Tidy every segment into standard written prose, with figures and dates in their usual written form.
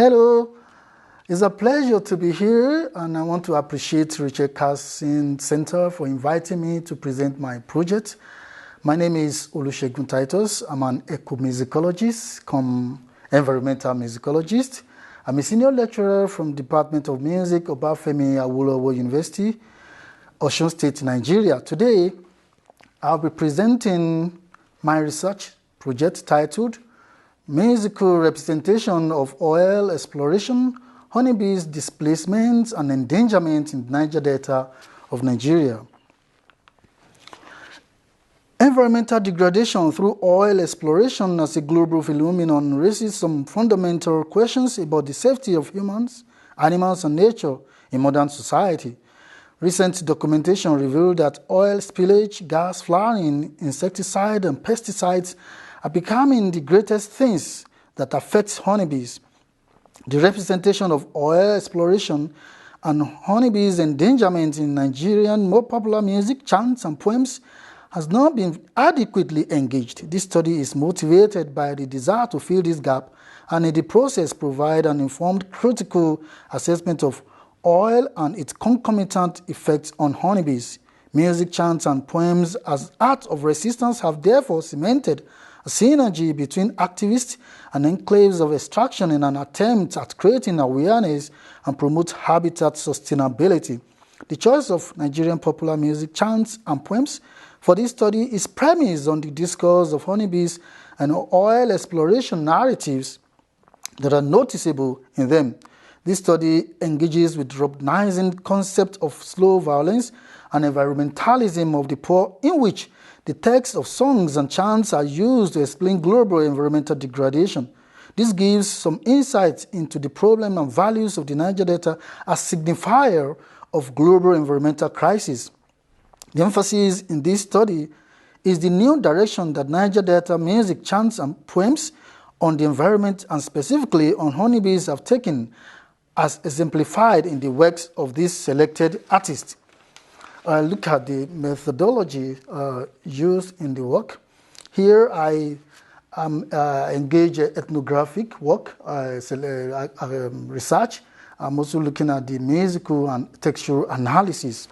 Hello, it's a pleasure to be here, and I want to appreciate Richard Carson Center for inviting me to present my project. My name is Olusegun Titus. I'm an ecomusicologist, come environmental musicologist. I'm a senior lecturer from Department of Music, Obafemi Awolowo University, Osun State, Nigeria. Today, I'll be presenting my research project titled Musical Representation of Oil Exploration, Honeybees Displacement and Endangerment in the Niger Delta of Nigeria. Environmental degradation through oil exploration as a global phenomenon raises some fundamental questions about the safety of humans, animals, and nature in modern society. Recent documentation revealed that oil spillage, gas flaring, insecticide, and pesticides are becoming the greatest things that affect honeybees. The representation of oil exploration and honeybees endangerment in Nigerian more popular music, chants, and poems has not been adequately engaged. This study is motivated by the desire to fill this gap and in the process provide an informed critical assessment of oil and its concomitant effects on honeybees. Music, chants, and poems as acts of resistance have therefore cemented a synergy between activists and enclaves of extraction in an attempt at creating awareness and promote habitat sustainability. The choice of Nigerian popular music, chants, and poems for this study is premised on the discourse of honeybees and oil exploration narratives that are noticeable in them. This study engages with recognizing concept of slow violence and environmentalism of the poor, in which the text of songs and chants are used to explain global environmental degradation. This gives some insight into the problem and values of the Niger Delta as signifier of global environmental crisis. The emphasis in this study is the new direction that Niger Delta music, chants, and poems on the environment and specifically on honeybees have taken, as exemplified in the works of these selected artists. Look at the methodology used in the work. Here I engage ethnographic work, research. I'm also looking at the musical and textual analysis.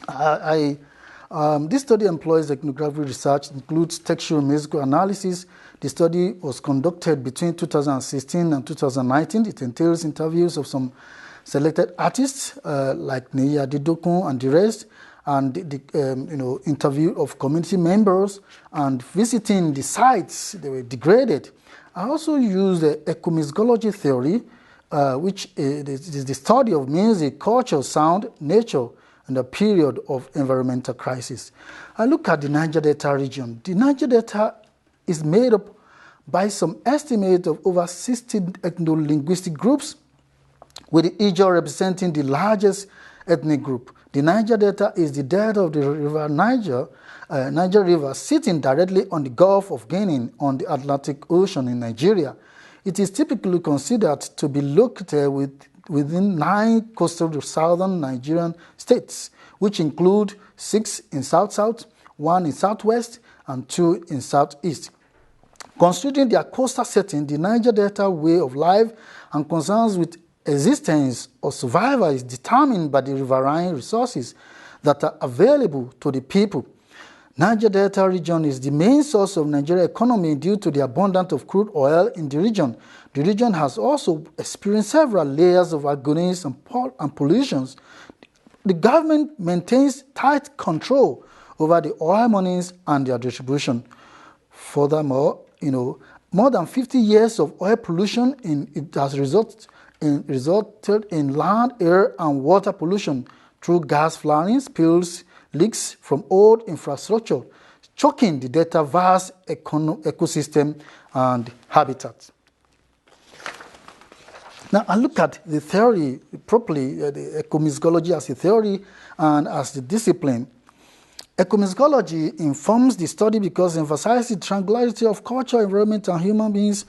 This study employs ethnographic research, includes textual musical analysis. The study was conducted between 2016 and 2019. It entails interviews of some selected artists like Niger and the rest, and the interview of community members and visiting the sites they were degraded. I also used ecomusicology theory, which is the study of music, culture, sound, nature, and the period of environmental crisis. I look at the Niger Delta region. The Niger Delta is made up by some estimate of over 60 ethno-linguistic groups, with the Niger representing the largest ethnic group. The Niger Delta is the delta of the river Niger, Niger River, sitting directly on the Gulf of Guinea on the Atlantic Ocean in Nigeria. It is typically considered to be located within 9 coastal southern Nigerian states, which include 6 in south-south, 1 in southwest, and 2 in southeast. Considering their coastal setting, the Niger Delta way of life and concerns with existence or survival is determined by the riverine resources that are available to the people. Niger Delta region is the main source of Nigerian economy due to the abundance of crude oil in the region. The region has also experienced several layers of agonies and pollutions. The government maintains tight control over the oil monies and their distribution. Furthermore, more than 50 years of oil pollution it has resulted in land, air, and water pollution through gas flaring, spills, leaks from old infrastructure, choking the Delta vast ecosystem and habitat. Now, I look at the theory properly, the ecomusicology as a theory and as the discipline. Ecomusicology informs the study because it emphasizes the triangularity of culture, environment, and human beings.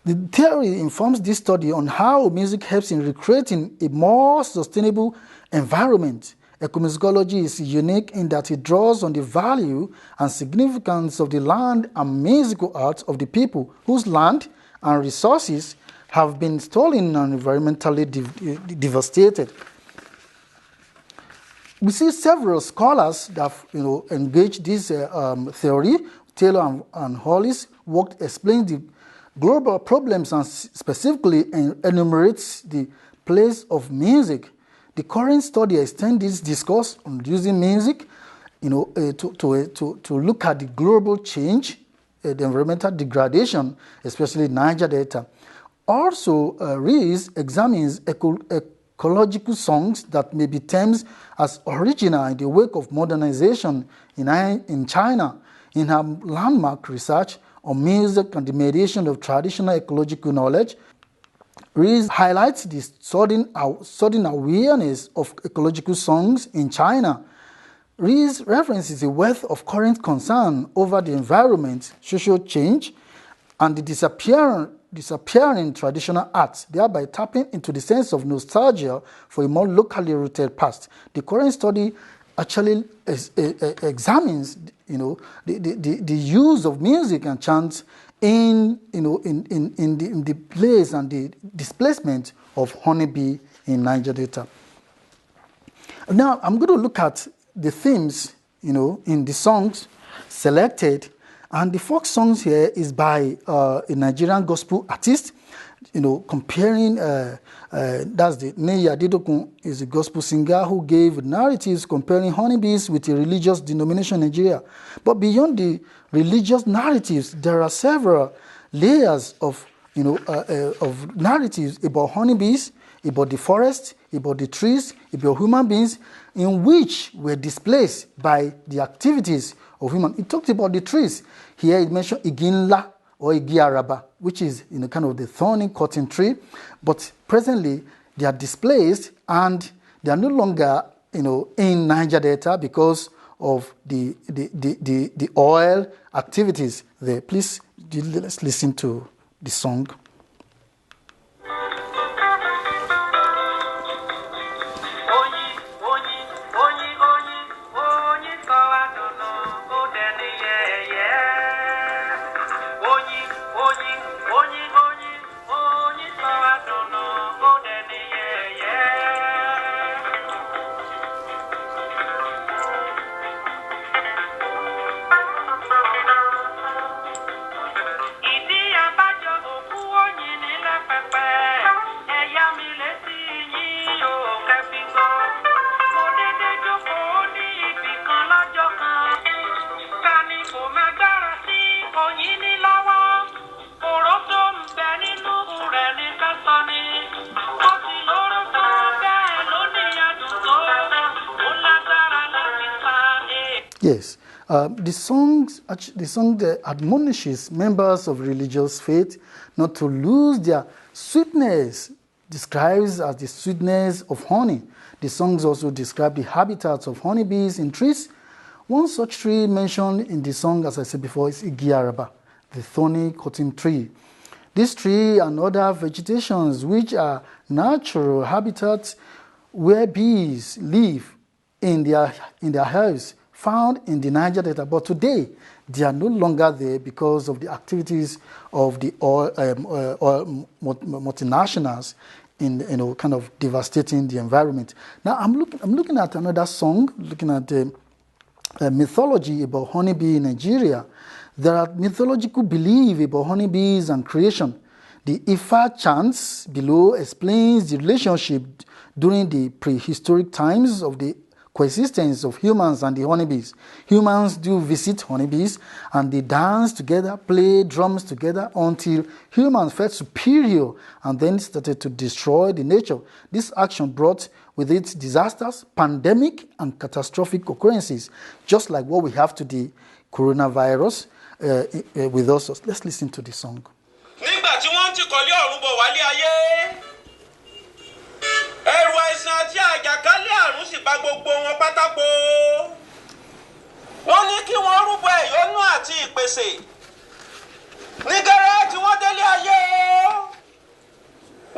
The theory informs this study on how music helps in recreating a more sustainable environment. Ecomusicology is unique in that it draws on the value and significance of the land and musical arts of the people whose land and resources have been stolen and environmentally devastated. We see several scholars that engaged this theory. Taylor and Hollis worked explain the global problems and specifically enumerates the place of music. The current study extends this discourse on using music, to look at the global change, the environmental degradation, especially Niger Delta. Also, Rees examines ecological songs that may be termed as original in the wake of modernization in China. In her landmark research on music and the mediation of traditional ecological knowledge, Rees highlights the sudden awareness of ecological songs in China. Rees references a wealth of current concern over the environment, social change, and the disappearing traditional arts, thereby tapping into the sense of nostalgia for a more locally rooted past. The current study actually examines, the use of music and chants in the place and the displacement of honeybee in Niger Delta. Now I'm going to look at the themes, in the songs selected, and the folk songs here is by a Nigerian gospel artist, comparing. That's the Niger Didokun is a gospel singer who gave narratives comparing honeybees with a religious denomination in Nigeria. But beyond the religious narratives, there are several layers of narratives about honeybees, about the forest, about the trees, about human beings, in which were displaced by the activities of humans. It talked about the trees. Here it mentioned Iginla or Igiaraba, which is kind of the thorny cotton tree. But presently they are displaced and they are no longer in Niger Delta because of the oil activities there. Please let's listen to the song. Yes, the song that admonishes members of religious faith not to lose their sweetness, describes as the sweetness of honey. The songs also describe the habitats of honeybees in trees. One such tree mentioned in the song, as I said before, is Igiaraba, the thorny cotton tree. This tree and other vegetations which are natural habitats where bees live in their hives, found in the Niger Delta, but today they are no longer there because of the activities of the oil multinationals in kind of devastating the environment. Now I'm looking at another song, looking at the mythology about honeybee in Nigeria. There are mythological beliefs about honeybees and creation. The Ifa chants below explains the relationship during the prehistoric times of the coexistence of humans and the honeybees. Humans do visit honeybees and they dance together, play drums together until humans felt superior and then started to destroy the nature. This action brought with it disasters, pandemic and catastrophic occurrences, just like what we have today, coronavirus with us. Let's listen to the song. Ẹ̀rù àìsàn àti àjàkálẹ̀ àrùn sì bá gbogbo wọn pátápó. Wọ́n ní kí wọ́n rúbọ ẹ̀yọ́nú àti ìpèsè. Ní gẹ́rẹ́ tí wọ́n délé ayé o.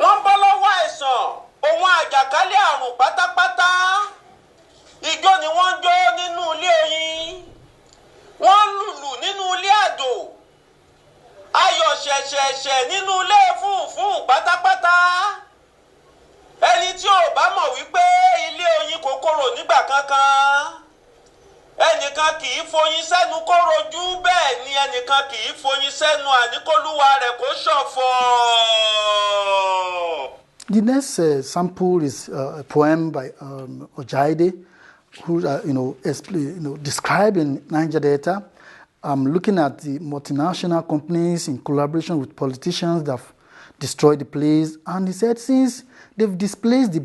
Wọ́n bọ́ lọ́wọ́ àìsàn òun àjàkálẹ̀ àrùn pátápátá. Ijó ni wọ́n ń jó nínú ilé oyin. Wọ́n lùlù nínú ilé àjò. Ayọ̀ ṣẹ̀ṣẹ̀ṣẹ̀ nínú ilé fún pátápátá. Ẹni tí ò bá mọ̀ wípé ilé oyin kò korò nígbà kankan. Ẹnìkan kì í foyin sẹ́nu kó rojú, bẹ́ẹ̀ ni ẹnìkan kì í foyin sẹ́nu àníkólúwa rẹ̀ kó ṣọ̀fọ̀. The next sample is a poem by Ojaide, who describing Niger Delta. Looking at the multinational companies in collaboration with politicians that have destroyed the place, and he said since they've displaced the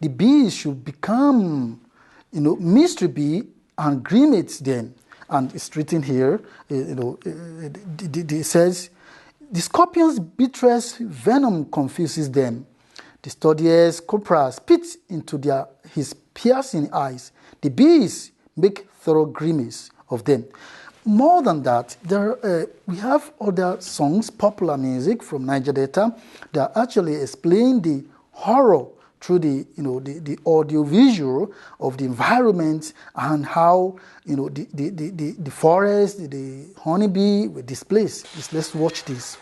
bees should become, mystery bee and cremate them. And it's written here, it says, the scorpion's bitterest venom confuses them. The studious cobra spits into his piercing eyes. The bees make thorough grimace of them. More than that, we have other songs, popular music from Niger Delta, that actually explain the horror through the audio visual of the environment and how the forest, the honeybee were displaced. Let's watch this.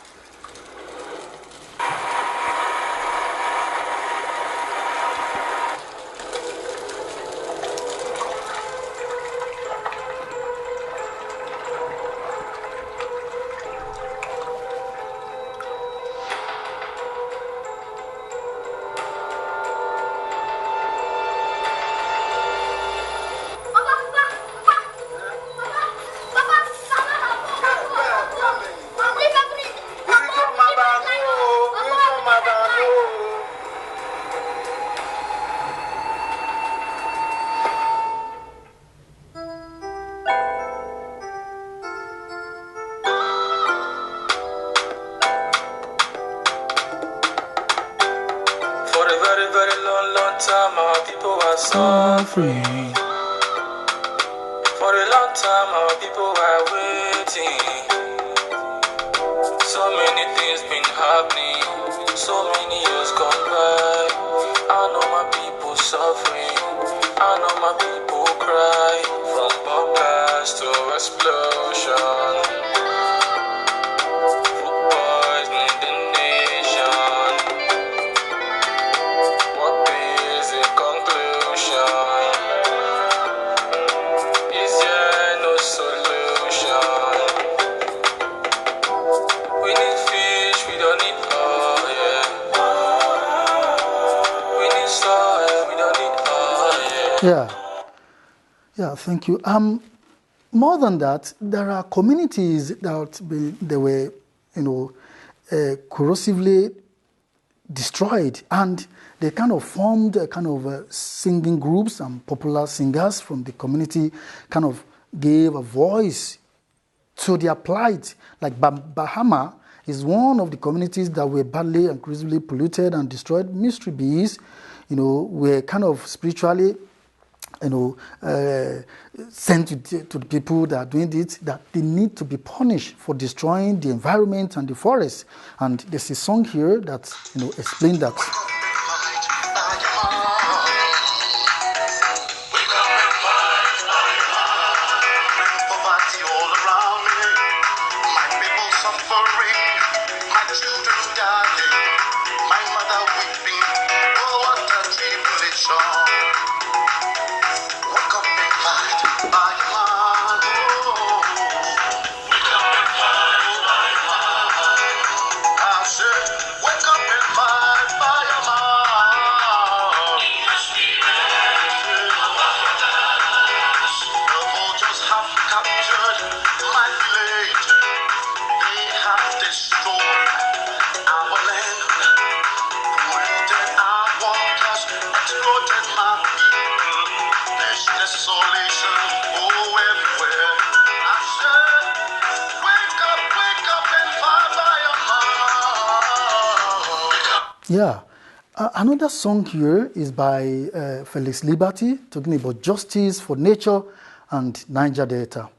Suffering. For a long time, our people were waiting. So many things been happening. So many years gone by. I know my people suffering. I know my people cry. From bomb blast to explosion. Food poisoning the nation. What is the conclusion? Is there no solution? We need fish, we don't need oil. We need soil, we don't need oil. Yeah, thank you. More than that, there are communities that they were, corrosively destroyed, and they kind of formed a kind of singing groups, and popular singers from the community kind of gave a voice to their plight. Like Bahama is one of the communities that were badly and increasingly polluted and destroyed. Mystery bees, were kind of spiritually, sent to the people that are doing it, that they need to be punished for destroying the environment and the forest. And there's a song here that, explains that. Yeah. Another song here is by Felix Liberty, talking about justice for nature and Niger Delta.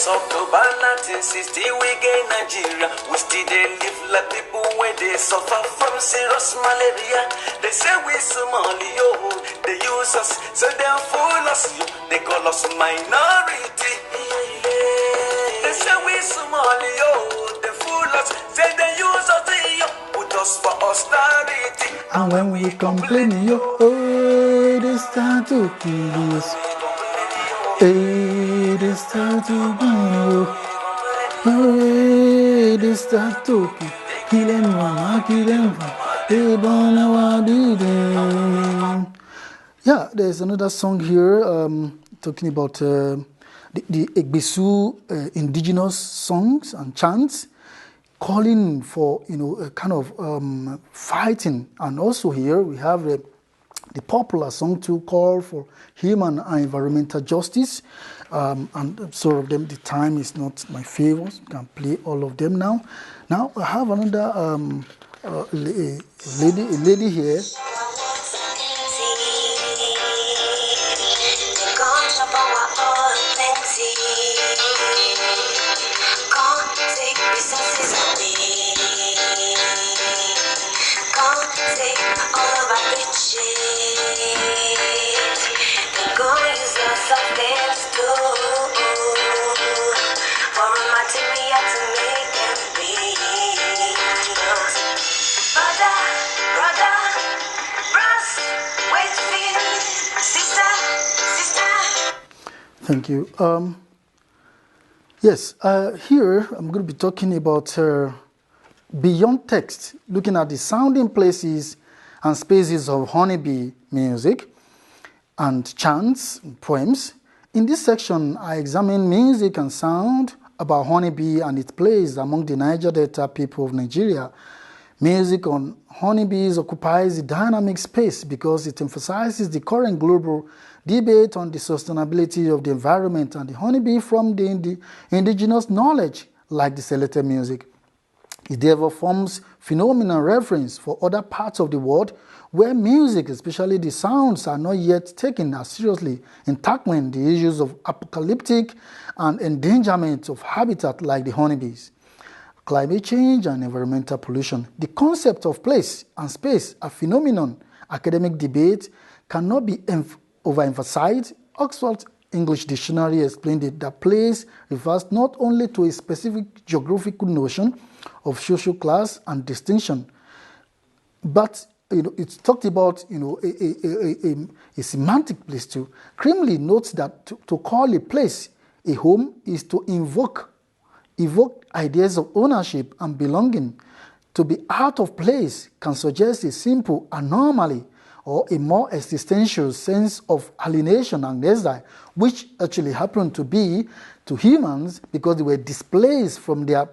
October 1960, we get Nigeria. We still city they live like people when they suffer from serious malaria. They say we Somali, yo. They use us, so they fool us, yo. They call us minority. They say we Somali, yo. They fool us, say they use us, yo. Put us for austerity. And when we complain, yo, oh, they start to kill us. Hey, they start to kill us. Hey, they start to kill them, mama, kill them. They don't know what to do. Yeah, there's another song here talking about the Egbesu indigenous songs and chants, calling for a kind of fighting. And also here we have the popular song to call for human and environmental justice. And some of them, the time is not my favor. I can play all of them now. Now I have another lady here. Thank you. Yes, here I'm going to be talking about beyond text, looking at the sounding places and spaces of honeybee music and chants, and poems. In this section, I examine music and sound about honeybee and its place among the Niger Delta people of Nigeria. Music on honeybees occupies a dynamic space because it emphasizes the current global debate on the sustainability of the environment and the honeybee from the indigenous knowledge, like the selected music. It therefore forms phenomenal reference for other parts of the world where music, especially the sounds, are not yet taken as seriously in tackling the issues of apocalyptic and endangerment of habitat like the honeybees. Climate change and environmental pollution. The concept of place and space, a phenomenon, academic debate cannot be overemphasized. Oxford English Dictionary explained it that place refers not only to a specific geographical notion of social class and distinction, but it's talked about a semantic place too. Crimley notes that to call a place a home is to evoke ideas of ownership and belonging. To be out of place can suggest a simple anomaly or a more existential sense of alienation and exile, which actually happened to be to humans because they were displaced from their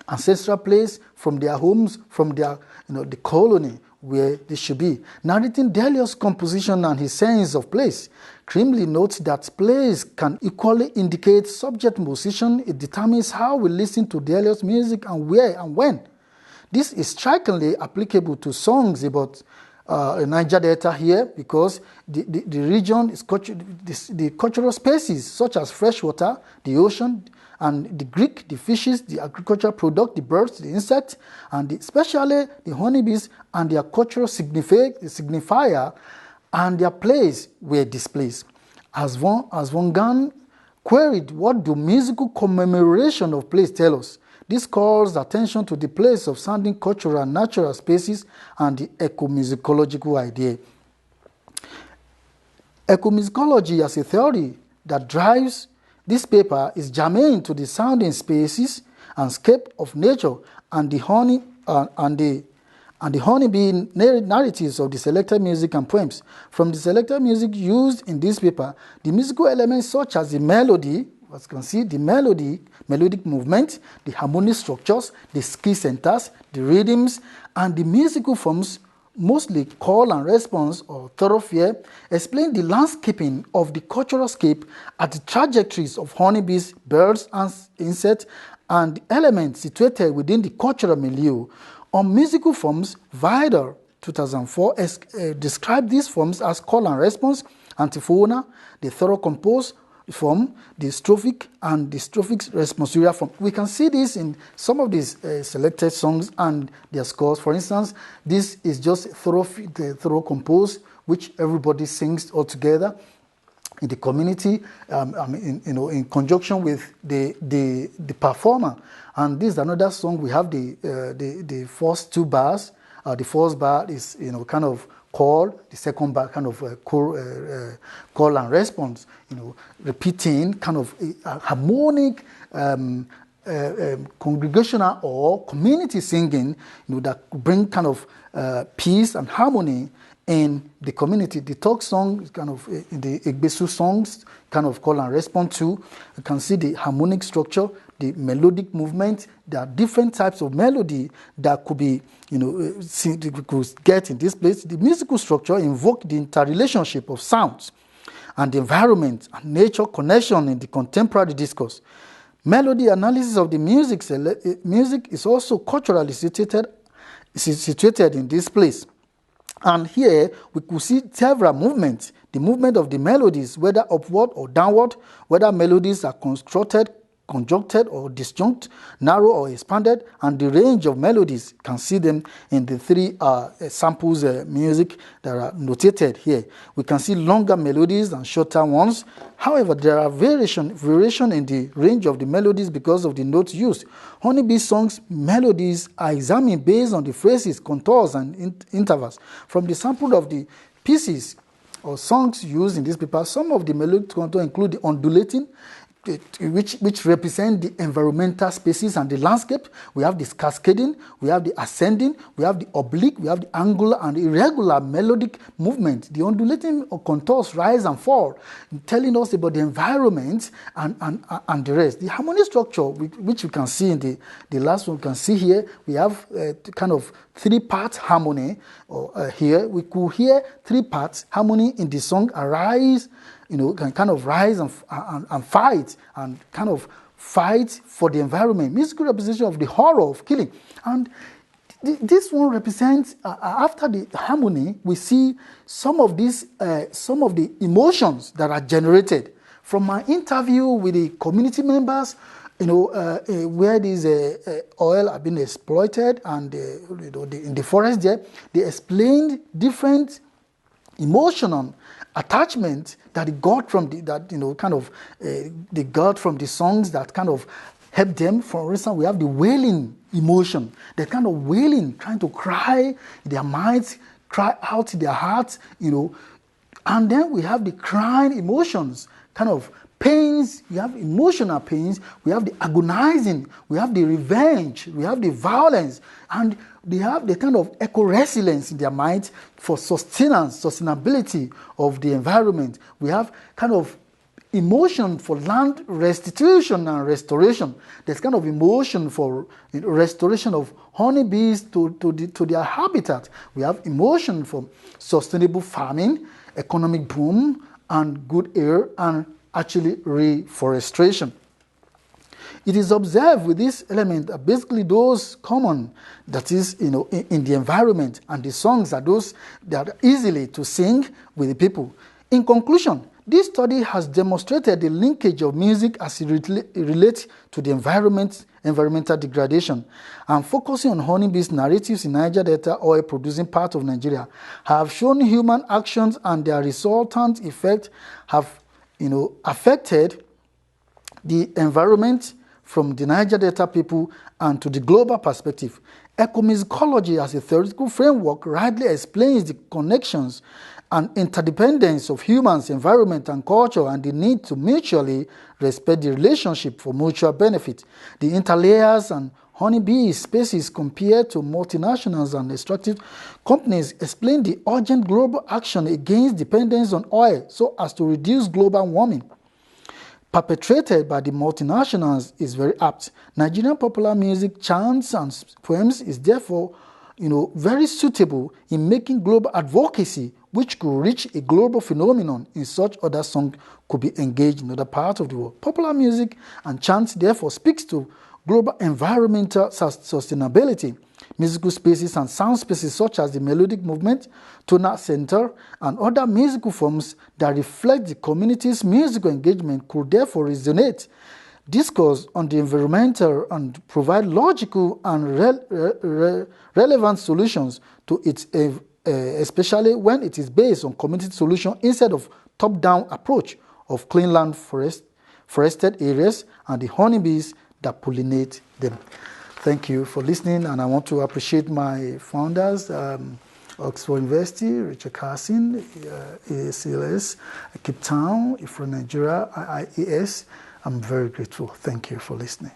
ancestral place, from their homes, from their, the colony where they should be. Narrating Delio's composition and his sense of place, Crimley notes that place can equally indicate subject musician. It determines how we listen to Delio's music and where and when. This is strikingly applicable to songs about Niger Delta here because the region is the cultural spaces such as fresh water, the ocean, and the Greek, the fishes, the agricultural product, the birds, the insects, and especially the honeybees and their cultural signifier and their place were displaced. As Von Gan queried, what do musical commemoration of place tell us? This calls attention to the place of sounding cultural and natural spaces and the ecomusicological idea. Ecomusicology as a theory that drives this paper is germane to the sounding spaces and scape of nature and the honeybee narratives of the selected music and poems. From the selected music used in this paper, the musical elements such as the melody, as you can see, the melodic movement, the harmonic structures, the key centers, the rhythms, and the musical forms, mostly call and response or thoroughfare, explain the landscaping of the cultural scape at the trajectories of honeybees, birds, and insects, and the elements situated within the cultural milieu. On musical forms, Vidal, 2004, described these forms as call and response, antiphona, the thorough compose, form, the strophic and the strophic responsorial form. We can see this in some of these selected songs and their scores. For instance, this is just thorough composed, which everybody sings all together in the community, in conjunction with the performer. And this is another song. We have the first two bars. The first bar is kind of call, the second bar kind of call and response. Repeating kind of a harmonic congregational or community singing. That bring kind of peace and harmony in the community. The talk song is kind of the Igbesu songs, kind of call and response to. You can see the harmonic structure, the melodic movement. There are different types of melody that could be, could get in this place. The musical structure invokes the interrelationship of sounds and the environment and nature connection in the contemporary discourse. Melody analysis of the music is also culturally situated in this place. And here we could see several movements. The movement of the melodies, whether upward or downward, whether melodies are constructed, conjuncted or disjunct, narrow or expanded, and the range of melodies. You can see them in the three samples music that are notated here. We can see longer melodies and shorter ones. However, there are variation in the range of the melodies because of the notes used. Honeybee songs melodies are examined based on the phrases, contours, and intervals. From the sample of the pieces or songs used in this paper, some of the melodic contours include the undulating, which represent the environmental spaces and the landscape. We have this cascading, we have the ascending, we have the oblique, we have the angular and irregular melodic movement. The undulating contours rise and fall, telling us about the environment and the rest. The harmonic structure, which you can see in the last one, you can see here, we have kind of three-part harmony here. We could hear three parts harmony in the song Arise, can kind of rise and fight and kind of fight for the environment. Musical representation of the horror of killing. And this one represents, after the harmony, we see some of the emotions that are generated. From my interview with the community members, where these oil are being exploited and in the forest there, they explained different emotional attachment that they got from they got from the songs that kind of help them. For instance, we have the wailing emotion, the kind of wailing, trying to cry their minds, cry out their hearts, and then we have the crying emotions, kind of pains. We have emotional pains, we have the agonizing, we have the revenge, we have the violence, and they have the kind of eco-resilience in their mind for sustainability of the environment. We have kind of emotion for land restitution and restoration. There's kind of emotion for restoration of honeybees to their habitat. We have emotion for sustainable farming, economic boom, and good air, and actually reforestation. It is observed with this element that basically those common, that is, in the environment, and the songs are those that are easily to sing with the people. In conclusion, this study has demonstrated the linkage of music as it relates to the environmental degradation, and focusing on honeybees narratives in Niger Delta, oil-producing part of Nigeria, have shown human actions and their resultant effect have, affected the environment from the Niger Delta people and to the global perspective. Ecomusicology as a theoretical framework rightly explains the connections and interdependence of humans, environment, and culture, and the need to mutually respect the relationship for mutual benefit. The interlayers and honeybee species compared to multinationals and extractive companies explain the urgent global action against dependence on oil so as to reduce global warming perpetrated by the multinationals is very apt. Nigerian popular music, chants, and poems is therefore, very suitable in making global advocacy, which could reach a global phenomenon in such other songs could be engaged in other parts of the world. Popular music and chants therefore speaks to global environmental sustainability, musical spaces and sound spaces such as the melodic movement, tonal center, and other musical forms that reflect the community's musical engagement could therefore resonate, discourse on the environmental, and provide logical and relevant solutions to it, especially when it is based on community solution instead of top-down approach of clean land forested areas and the honeybees that pollinate them. Thank you for listening, and I want to appreciate my founders, Oxford University, Richard Carson, ACLS, Cape Town, from Nigeria, IIES. I'm very grateful. Thank you for listening.